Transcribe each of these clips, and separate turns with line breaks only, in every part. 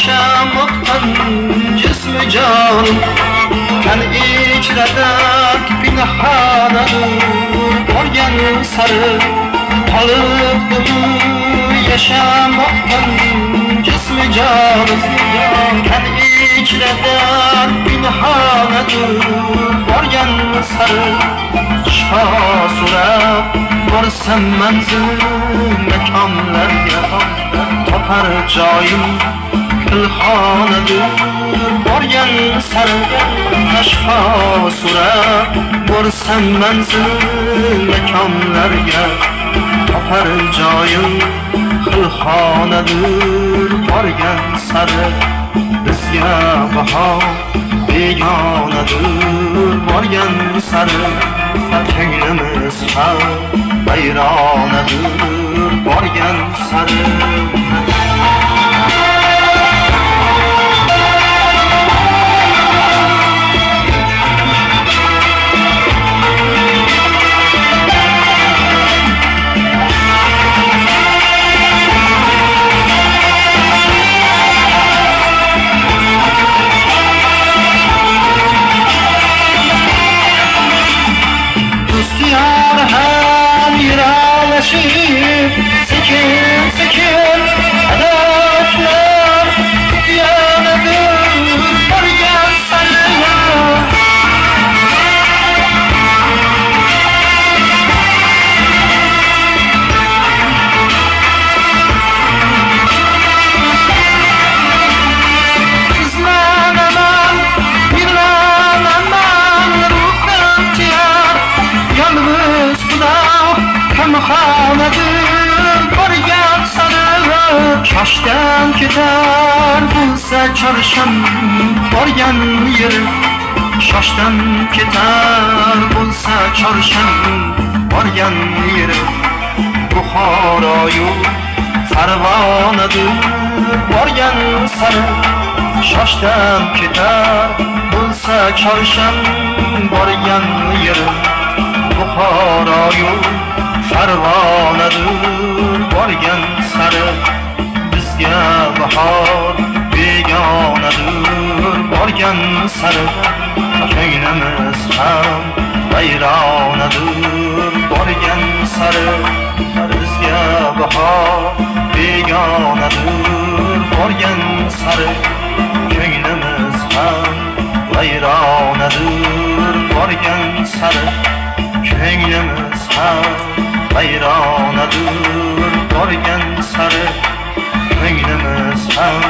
yaşamaktan cismi canım Kan içrede pinhanadır Borgen sarı Kalıptı yaşamaktan cismi canım Kan içrede pinhanadır Borgen sarı Şifa so'rab borsam manzil makonlarga topar joyim gulxonadir borgan sari shifo so'rab borsam manzil makonlarga topar joyim gulxonadir borgan sari bizga baho begonadir borgan sari ko'nglimiz ham vayronadir borgan sari Sekin sekin hedefler yanadır borgan sari İzlenemem, birlenemem ruhum tiyar Yalnız Xudo hamxonadir borgan sari Shoshdan ketar bo'lsa chorsham borgan yerim Shoshdan ketar bo'lsa chorsham borgan yerim Buxoroyu Farg'onadir borgan sari Shoshdan ketar bo'lsa chorsham borgan yerim Buxoroyu Farg'onadir borgan sari bizga bahor begonadir borgan sari ko'nglimiz ham vayronadir borgan sari bizga bahor begonadir borgan sari ko'nglimiz ham vayronadir borgan sari ko'nglimiz ham vayronadir borgan sari ko'nglimiz ham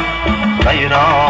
vayron